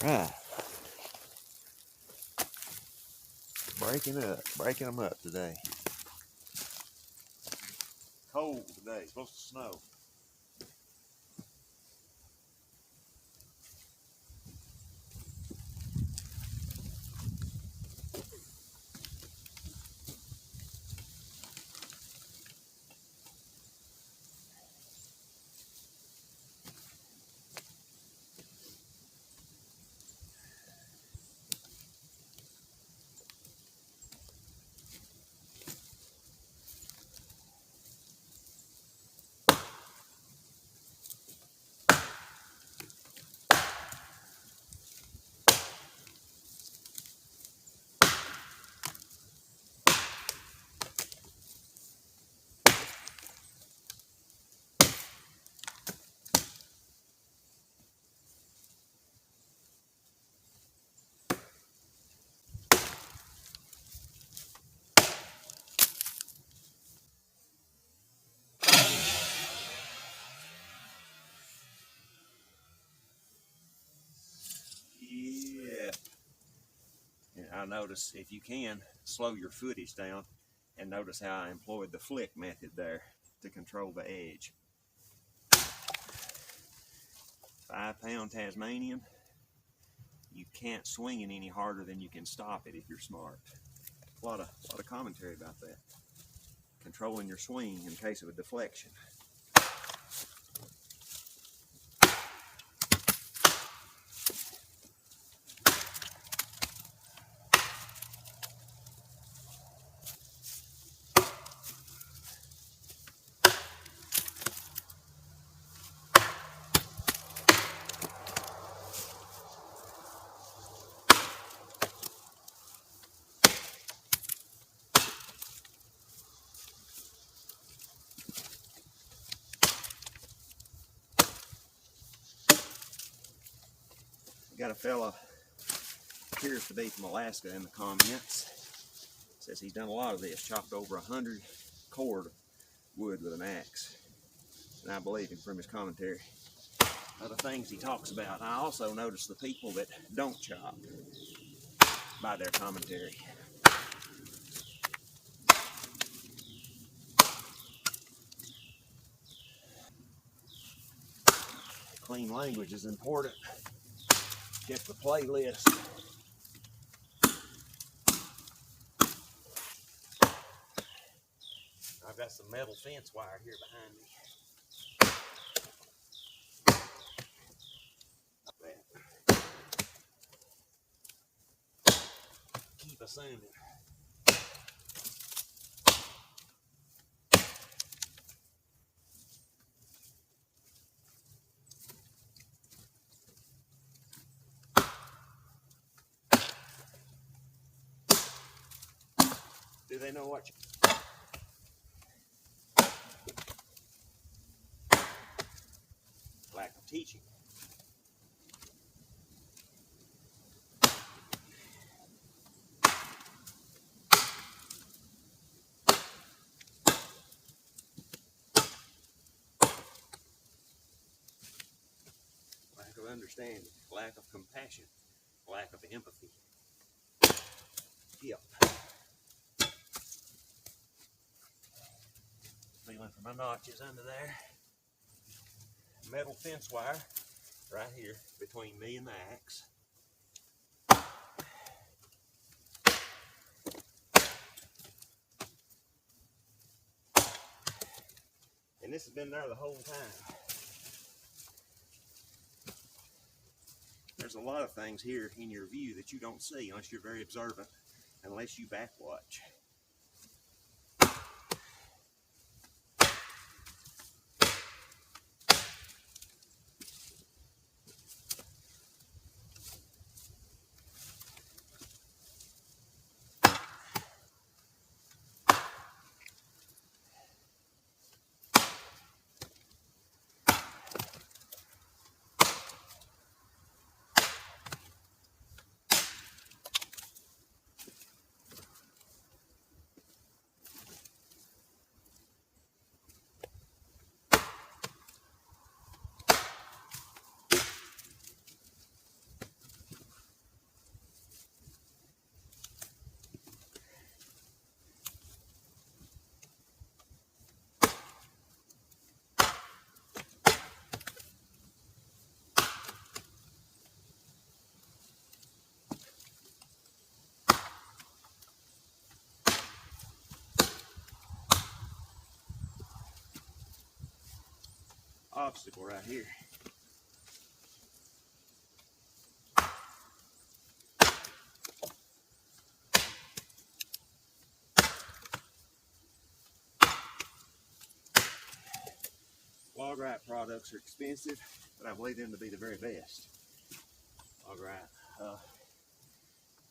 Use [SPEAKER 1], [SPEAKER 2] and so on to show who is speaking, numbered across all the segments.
[SPEAKER 1] Right. Breaking them up today. Cold today, it's supposed to snow. Yeah. And I notice if you can, slow your footage down and notice how I employed the flick method there to control the edge. 5-pound Tasmanian, you can't swing it any harder than you can stop it if you're smart. A lot of commentary about that. Controlling your swing in case of a deflection. Got a fella, appears to be from Alaska, in the comments. Says he's done a lot of this, chopped over 100 cord wood with an axe. And I believe him from his commentary. Other things he talks about. And I also notice the people that don't chop by their commentary. Clean language is important. Check the playlist. I've got some metal fence wire here behind me. Keep assuming. Do they know what you... Lack of teaching. Lack of understanding, lack of compassion, lack of empathy. Yep. Feeling for my notches under there. Metal fence wire right here between me and the axe. And this has been there the whole time. There's a lot of things here in your view that you don't see unless you're very observant, unless you back watch. obstacle right here. Log-Rite products are expensive, but I believe them to be the very best. Log-Rite,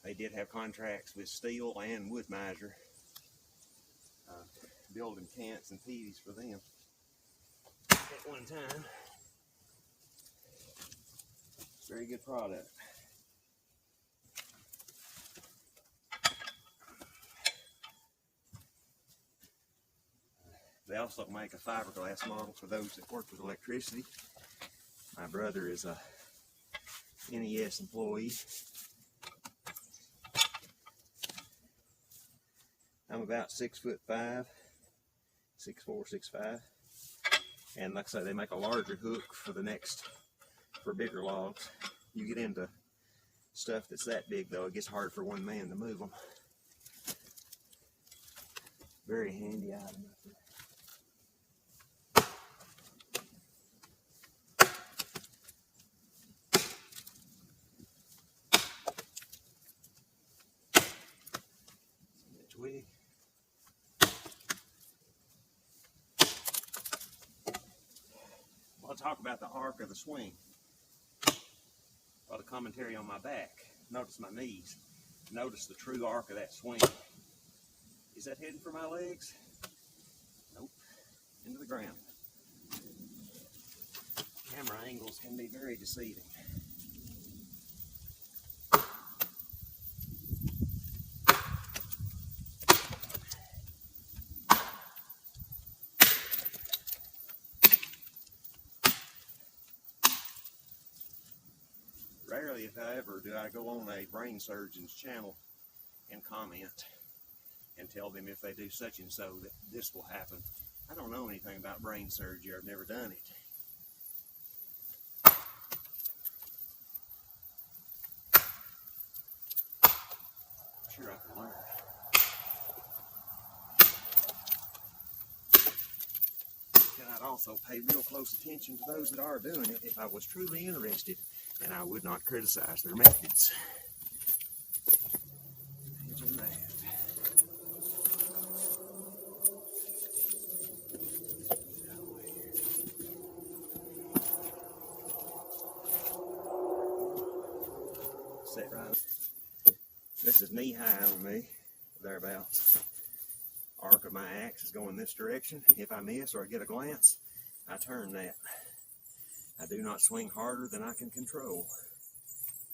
[SPEAKER 1] they did have contracts with Steel and Wood Miser, building cants and peavies for them at one time. Very good product. They also make a fiberglass model for those that work with electricity. My brother is a NES employee. I'm about 6'5", 6'4", 6'5", and like I say, they make a larger hook for for bigger logs. You get into stuff that's that big though, it gets hard for one man to move them. Very handy item. Twig. I'll talk about the arc of the swing. Well, the commentary on my back. Notice my knees. Notice the true arc of that swing. Is that heading for my legs? Nope. Into the ground. Camera angles can be very deceiving. Rarely, if ever, do I go on a brain surgeon's channel and comment and tell them if they do such and so that this will happen. I don't know anything about brain surgery. I've never done it. I'm sure I can learn. And I'd also pay real close attention to those that are doing it if I was truly interested, and I would not criticize their methods. Imagine that. Set right. This is knee high on me, thereabouts. Arc of my axe is going this direction. If I miss or I get a glance, I turn that. I do not swing harder than I can control.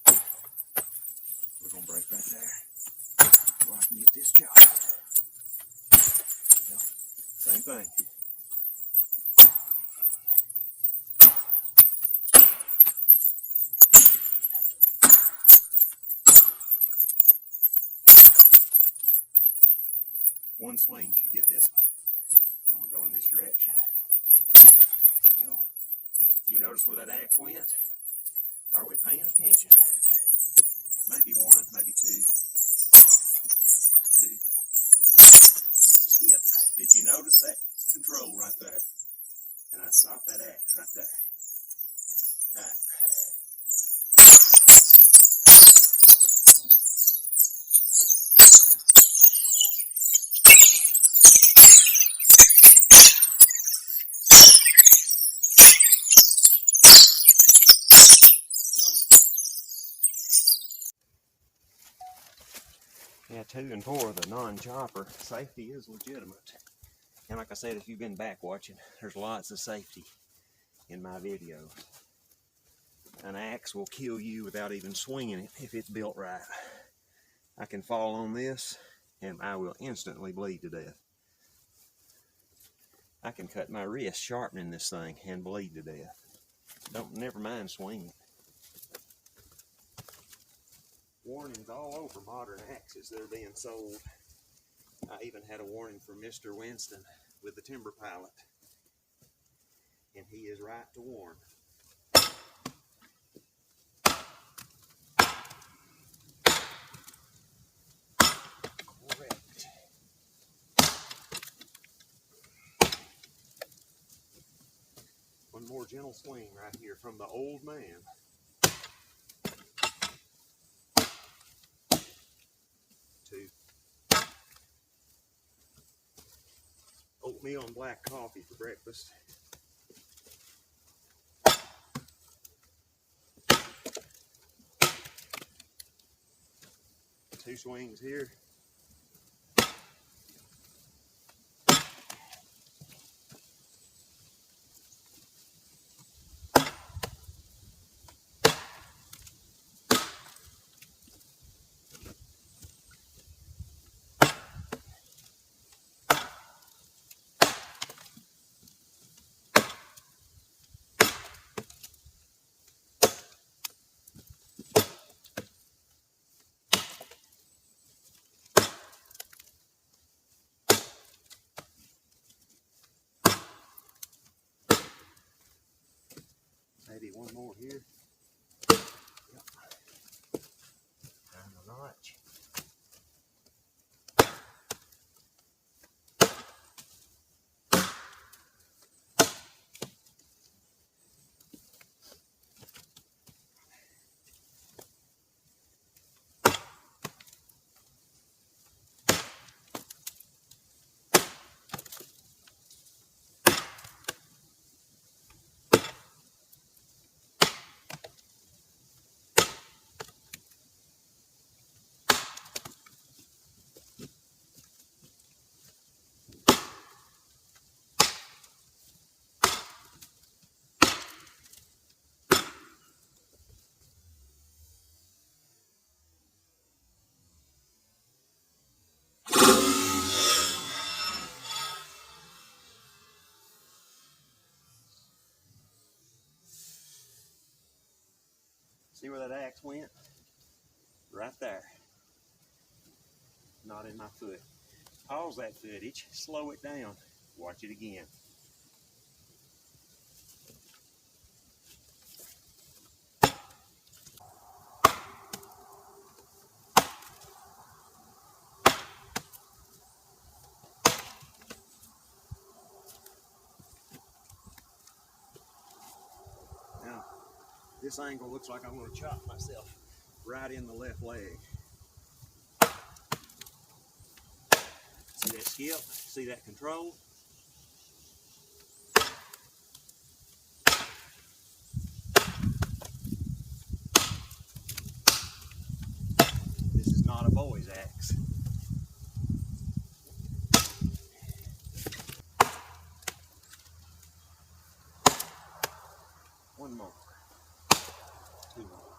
[SPEAKER 1] We're going to break right there so I can get this job. Same thing. One swing should get this one. I'm going to go in this direction. Go. You notice where that axe went? Are we paying attention? Maybe one, maybe two. Skip. Did you notice that control right there? And I stopped that axe right there. All right. Yeah, 2 and 4, the non-chopper safety is legitimate. And like I said, if you've been back watching, there's lots of safety in my videos. An axe will kill you without even swinging it if it's built right. I can fall on this and I will instantly bleed to death. I can cut my wrist sharpening this thing and bleed to death. Never mind swinging. Warnings all over modern axes that are being sold. I even had a warning from Mr. Winston with the Timber Pilot, and he is right to warn. Correct. One more more gentle swing right here from the old man. Two. Oatmeal and black coffee for breakfast. Two swings here. Maybe one more here. Yep. And a notch. See where that axe went? Right there. Not in my foot. Pause that footage, slow it down, watch it again. Now, this angle looks like I'm going to chop myself right in the left leg. See that skip? See that control? This is not a boy's axe. One more. Two more.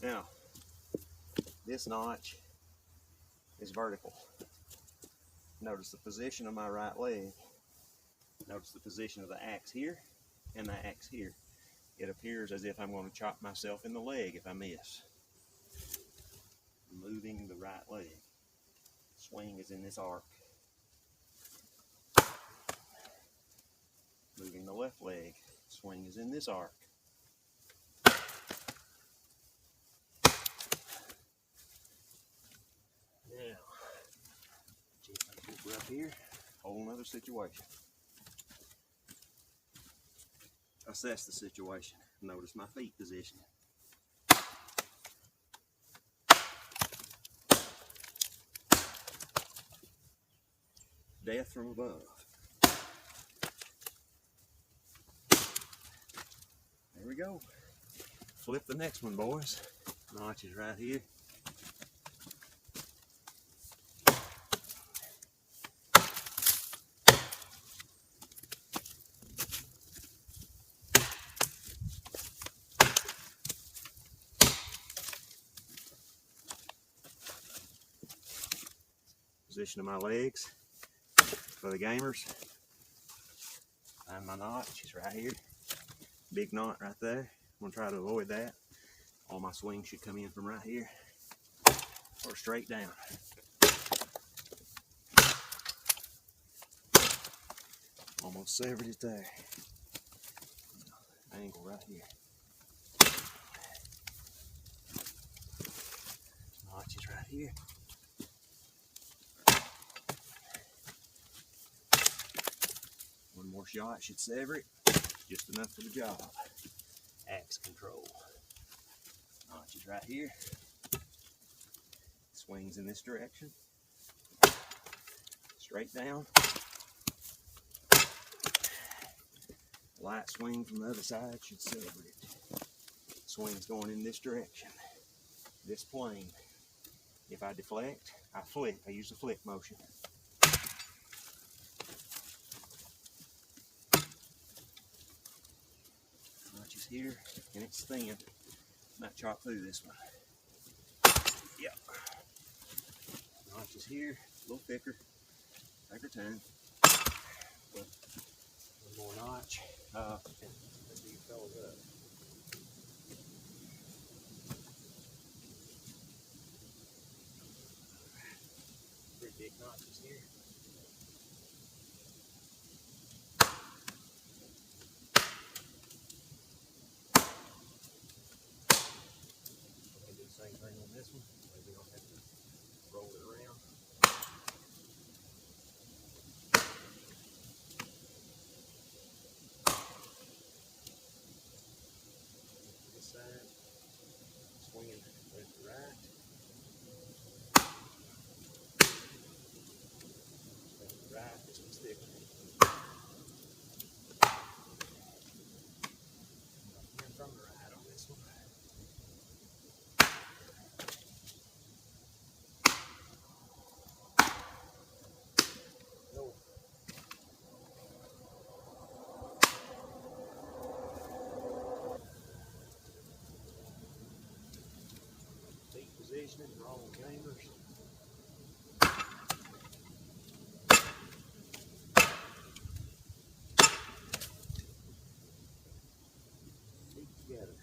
[SPEAKER 1] Now, this notch is vertical. Notice the position of my right leg. Notice the position of the axe here and the axe here. It appears as if I'm going to chop myself in the leg if I miss. Moving the right leg. Swing is in this arc. Moving the left leg. Swing is in this arc. Now, we're up here. Whole nother situation. Assess the situation. Notice my feet position. Death from above. There we go. Flip the next one, boys. Notch is right here. Position of my legs for the gamers. Find my notch, it's right here. Big knot right there. I'm going to try to avoid that. All my swings should come in from right here or straight down. Almost severed it there. Angle right here. Notch is right here. One more shot should sever it, just enough for the job. Axe control. Notches right here. Swings in this direction. Straight down. Light swing from the other side should sever it. Swing's going in this direction. This plane. If I deflect, I flick. I use the flick motion. Notches here, and it's thin. Might chop through this one. Yep. Notches here, a little thicker. Take your time. One more notch. Let's see you fellas up. Pretty big notches here. I'll do the same thing on this one. Maybe we don't have to roll it around. This side, swinging left to right. Right, this one's thicker. And from the right on this one. No. Feet positioning for all the gamers. Together.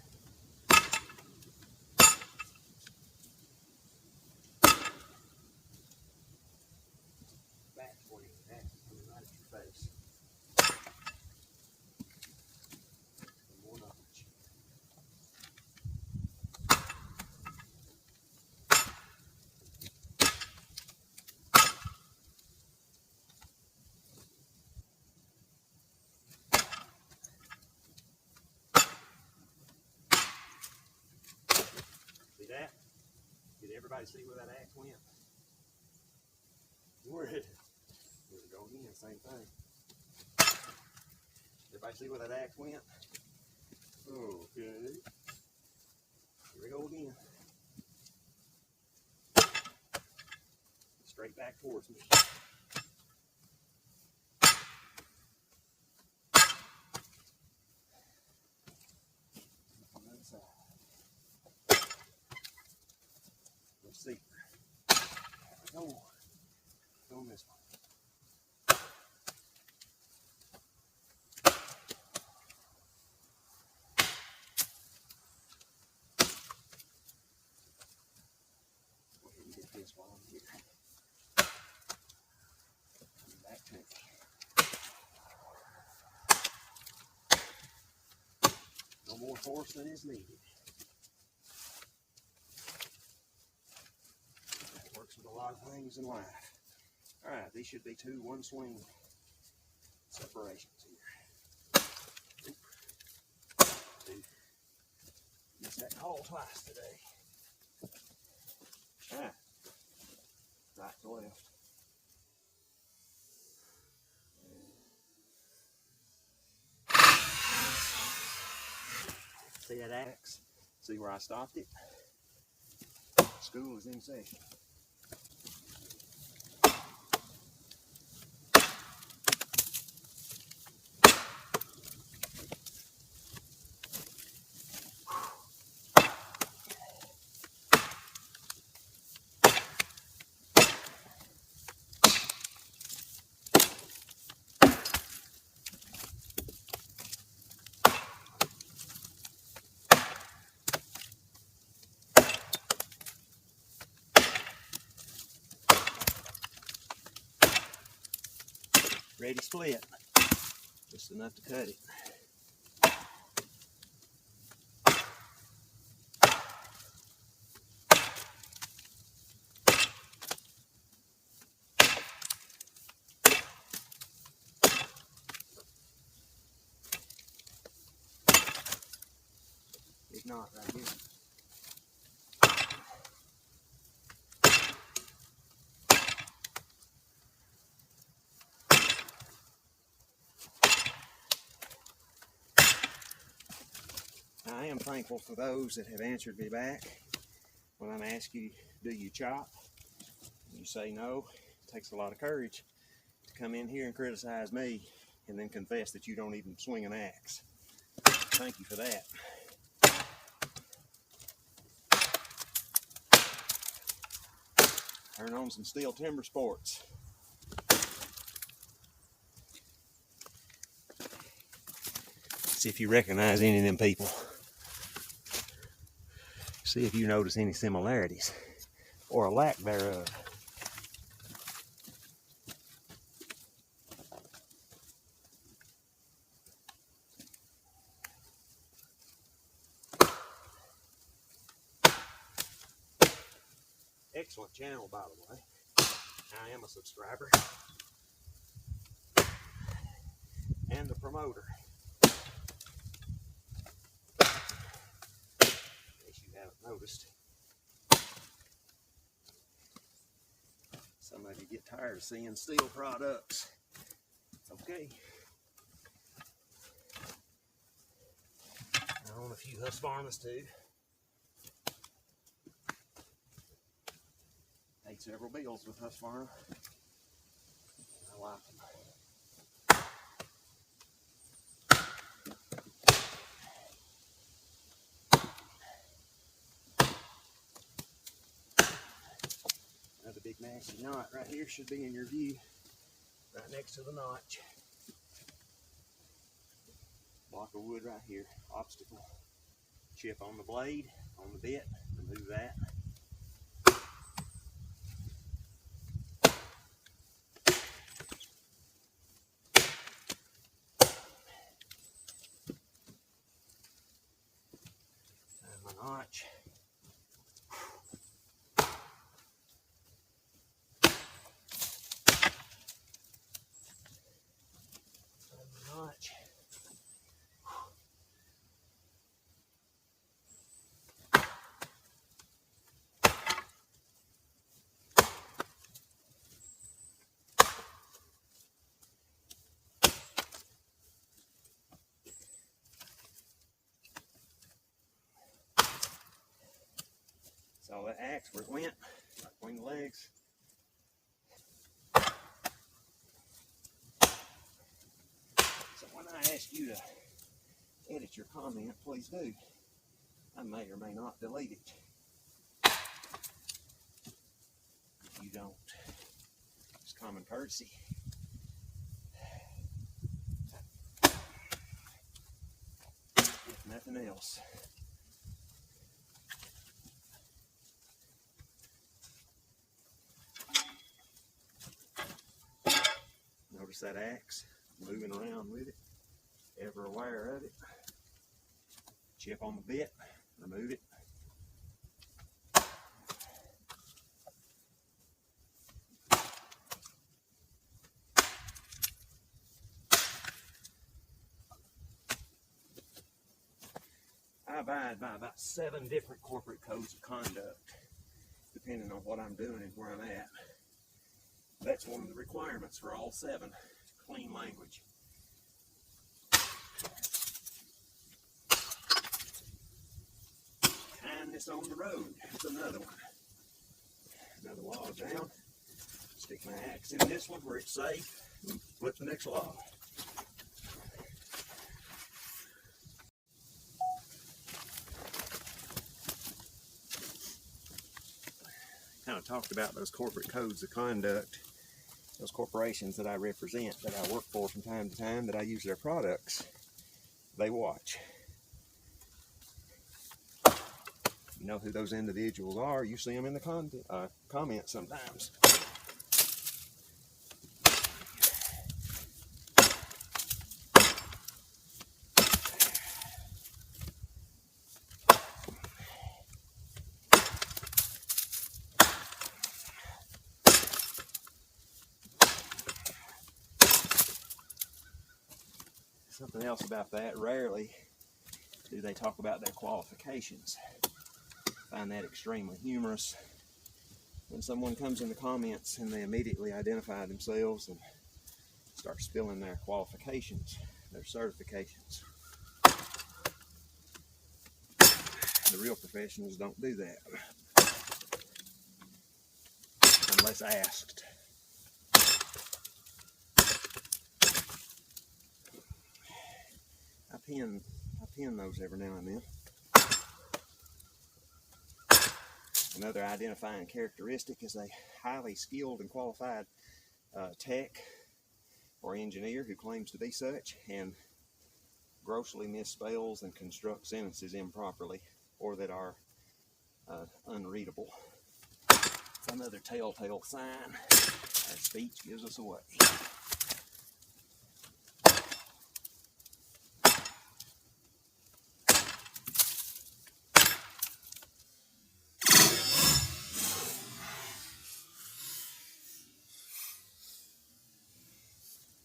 [SPEAKER 1] Back swing, that's coming right at your face. One more notch. See that? Did everybody see where that axe went? Where it go again, same thing. Everybody see where that axe went? Okay. Here we go again. Straight back towards me. On the other side. Let's see. There we go. Go on this one. Go ahead and get this while I'm here. Coming back to me. No more force than is needed. That works with a lot of things in life. Alright, these should be 2 one-swing separations here. Missed that call twice today. Alright, right to left. See that axe? See where I stopped it? School is in session. Ready split, just enough to cut it. big knot right here. I am thankful for those that have answered me back when I'm asking you, do you chop? You say no. It takes a lot of courage to come in here and criticize me and then confess that you don't even swing an axe. Thank you for that. Turn on some steel timber sports. See if you recognize any of them people. See if you notice any similarities or a lack thereof. Excellent channel, by the way. I am a subscriber and a promoter. In case you haven't noticed. Some of you get tired of seeing steel products. It's okay. I own a few Husqvarnas too. Paid several bills with Husqvarna. I like them. Another big nasty knot right here should be in your view, right next to the notch. Block of wood right here, obstacle. Chip on the blade, on the bit, remove that. And my notch. Notch. Saw that axe where it went, right between the legs. So when I ask you to edit your comment, please do. I may or may not delete it. If you don't, it's common courtesy. If nothing else. Notice that axe moving around with it, ever aware of it. Chip on the bit, remove it. I abide by about 7 different corporate codes of conduct, depending on what I'm doing and where I'm at. That's one of the requirements for all 7. Clean language. Kindness on the road. That's another one. Another log down. Stick my axe in this one where it's safe. Flip the next log. Kind of talked about those corporate codes of conduct. Those corporations that I represent, that I work for from time to time, that I use their products, they watch. You know who those individuals are. You see them in the comments sometimes. Something else about that, rarely do they talk about their qualifications. I find that extremely humorous when someone comes in the comments and they immediately identify themselves and start spilling their qualifications, their certifications. The real professionals don't do that unless asked. I pin those every now and then. Another identifying characteristic is a highly skilled and qualified tech or engineer who claims to be such and grossly misspells and constructs sentences improperly or that are unreadable. It's another telltale sign our speech gives us away.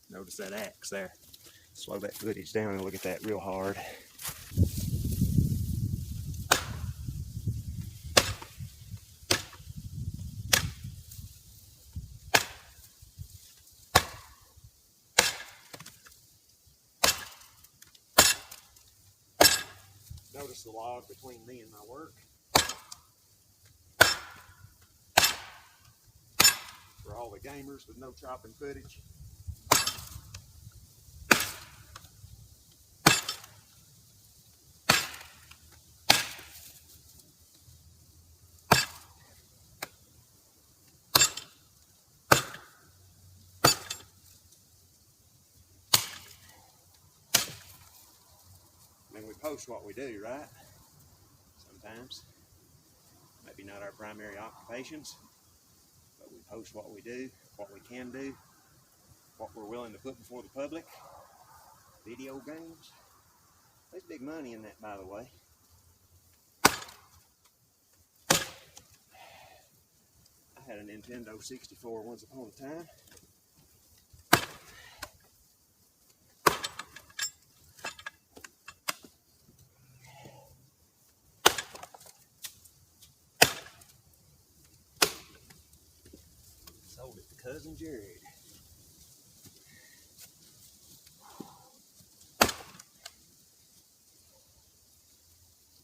[SPEAKER 1] Notice that axe there. Slow that footage down and look at that real hard. Notice the log between me and my work. For all the gamers with no chopping footage. I mean, we post what we do, right? Sometimes. Maybe not our primary occupations, but we post what we do, what we can do, what we're willing to put before the public. Video games. There's big money in that, by the way. I had a Nintendo 64 once upon a time. Sold it to Cousin Jared.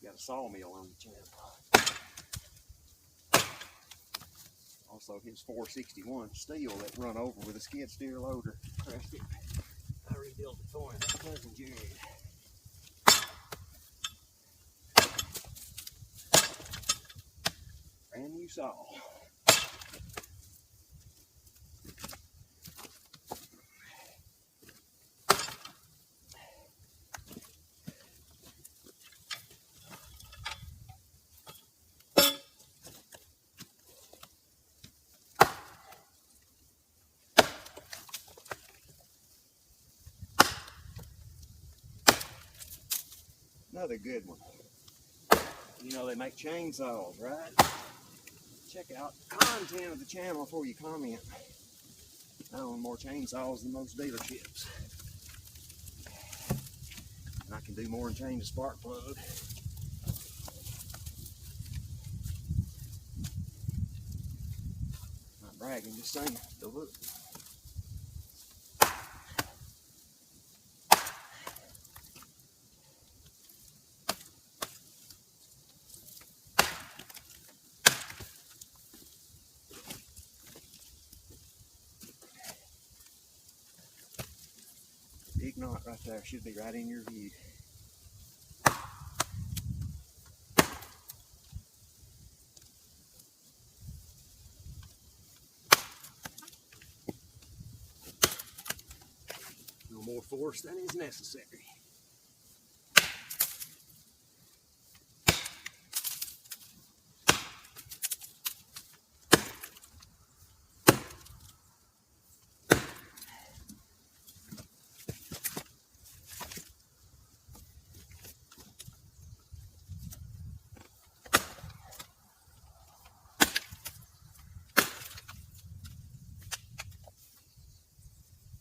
[SPEAKER 1] Got a sawmill on the channel. Also his 461 steel that run over with a skid steer loader. Crushed it. I rebuilt it for him. Cousin Jared. Brand new saw. Another good one. You know they make chainsaws, right? Check out the content of the channel before you comment. I own more chainsaws than most dealerships. And I can do more than change a spark plug. Not bragging, just saying. Go look. Big knot right there, should be right in your view. No more force than is necessary.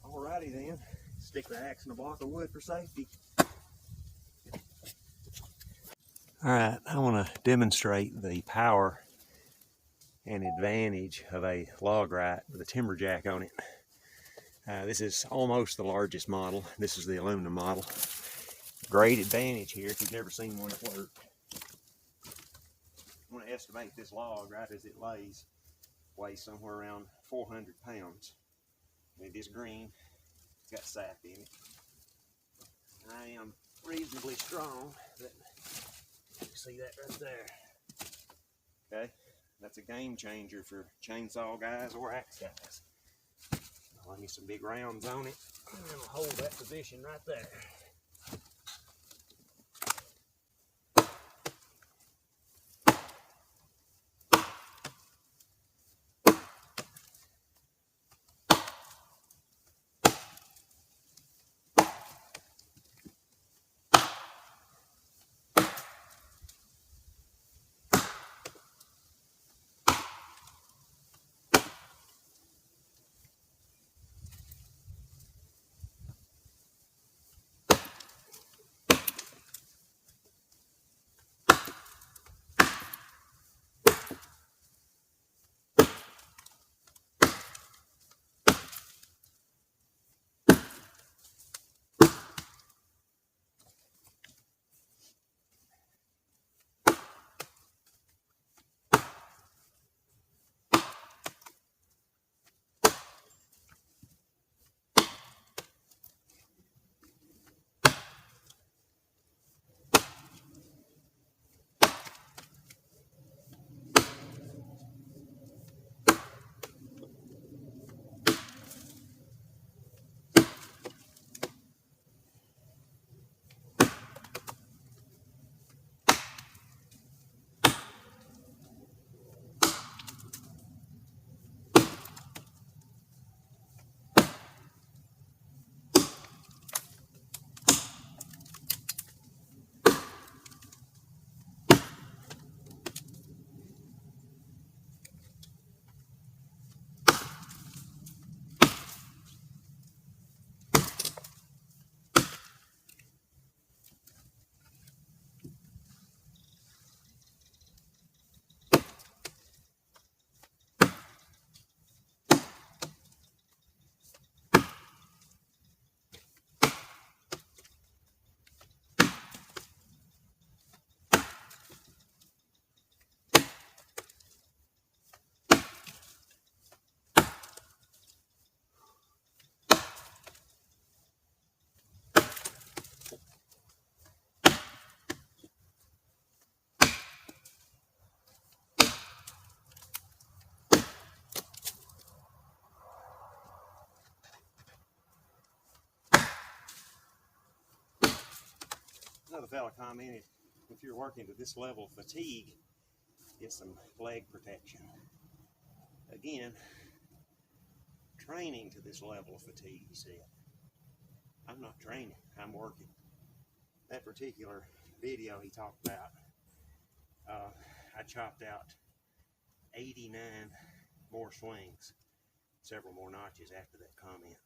[SPEAKER 1] Alrighty then, stick the axe in a block of wood for safety. All right, I want to demonstrate the power and advantage of a log right with a timber jack on it. This is almost the largest model. This is the aluminum model. Great advantage here if you've never seen one at work. I want to estimate this log right as it lays weighs somewhere around 400 pounds. It is green, it's got sap in it. I am reasonably strong, but you see that right there. Okay, that's a game changer for chainsaw guys or axe guys. I'll lay me some big rounds on it, and then I'll hold that position right there. Another fella commented, if you're working to this level of fatigue, get some leg protection. Again, training to this level of fatigue, he said. I'm not training, I'm working. That particular video he talked about, I chopped out 89 more swings, several more notches after that comment.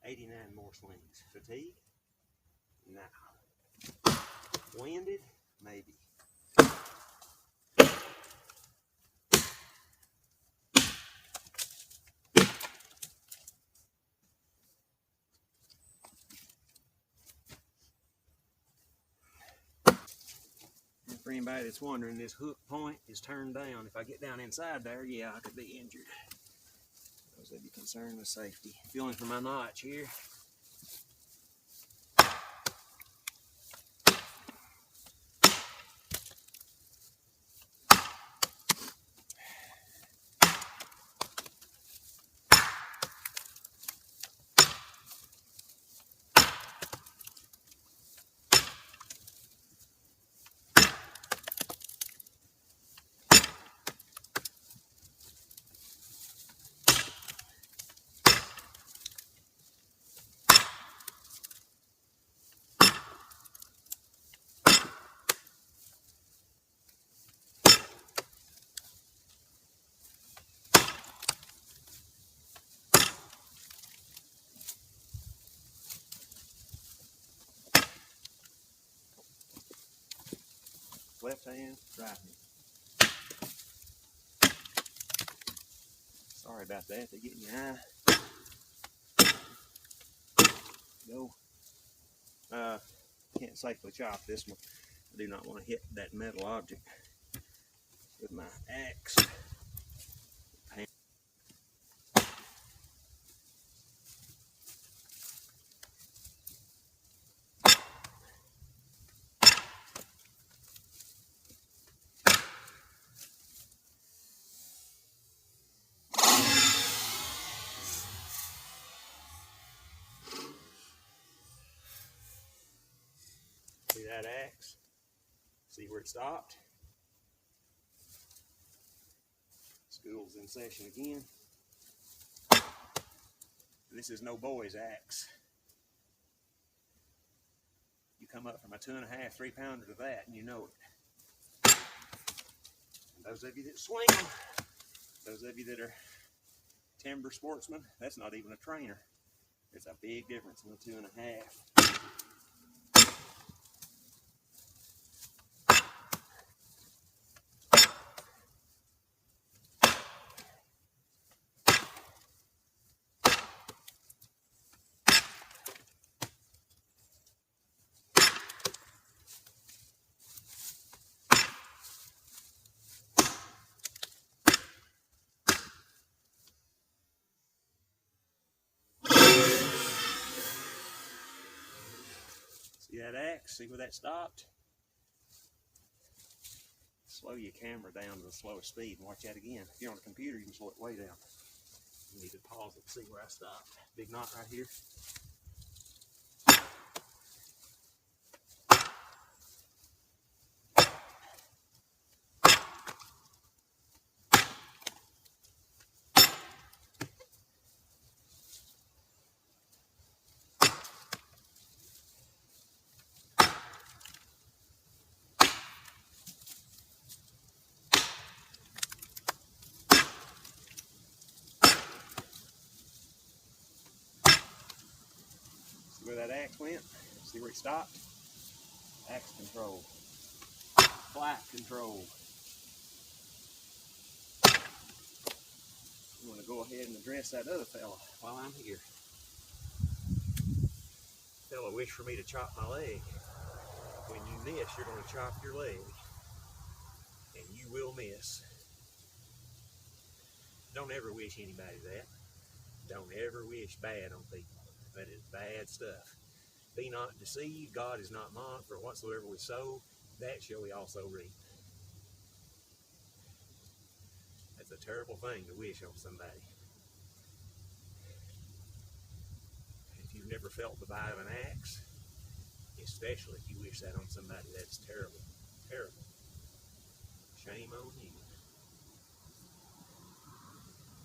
[SPEAKER 1] 89 more swings. Fatigue? No. Winded? Maybe. And for anybody that's wondering, this hook point is turned down. If I get down inside there, yeah, I could be injured. Those that be concerned with safety. Feeling for my notch here. left hand, right hand. Sorry about that, they get in your eye. Go. Can't safely chop this one. I do not want to hit that metal object with my axe. See that axe? See where it stopped? School's in session again. This is no boy's axe. You come up from a 2.5, 3 pounder to that and you know it. And those of you that swing them, those of you that are timber sportsmen, that's not even a trainer. There's a big difference in the 2.5. See that axe? See where that stopped? Slow your camera down to the slowest speed and watch that again. If you're on a computer, you can slow it way down. You need to pause it to see where I stopped. Big knot right here. See where that axe went? See where it stopped? Axe control. Flight control. I'm going to go ahead and address that other fella while I'm here. Fella wished for me to chop my leg. When you miss, you're going to chop your leg. And you will miss. Don't ever wish anybody that. Don't ever wish bad on people. That is bad stuff. Be not deceived. God is not mocked. For whatsoever we sow, that shall we also reap. That's a terrible thing to wish on somebody. If you've never felt the bite of an axe, especially if you wish that on somebody, that's terrible. Terrible. Shame on you.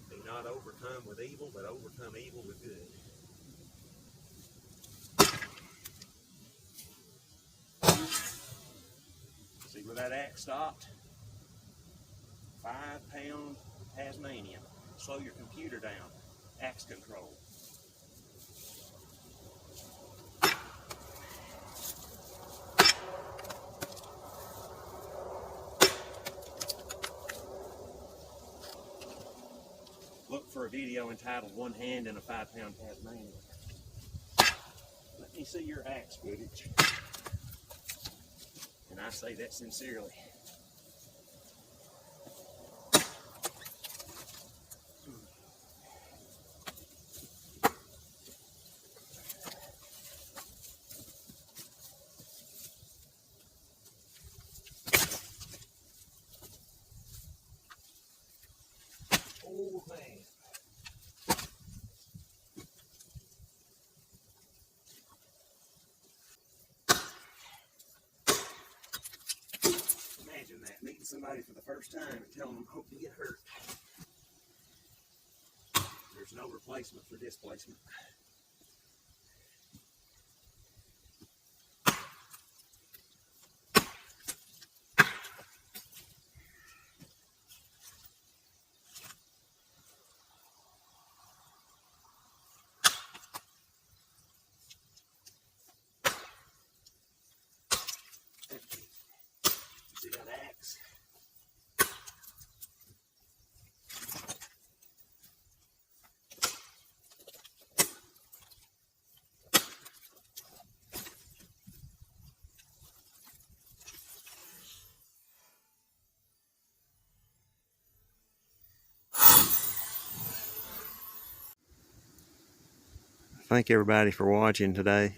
[SPEAKER 1] Be not overcome with evil, but overcome evil with good. See where that axe stopped? 5-pound Tasmanian. Slow your computer down. Axe control. Look for a video entitled One Hand in a 5-pound Tasmanian. Let me see your axe footage. And I say that sincerely. Oh man. Imagine that, meeting somebody for the first time and telling them, hope you get hurt. There's no replacement for displacement. See that thank everybody for watching today.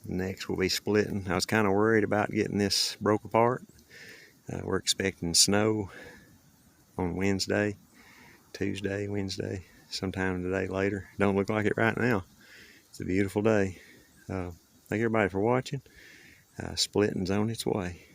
[SPEAKER 1] Next we'll be splitting. I was kind of worried about getting this broke apart. We're expecting snow on Wednesday, Tuesday, Wednesday, sometime today later. Don't look like it right now. It's a beautiful day. Thank everybody for watching. Splitting's on its way.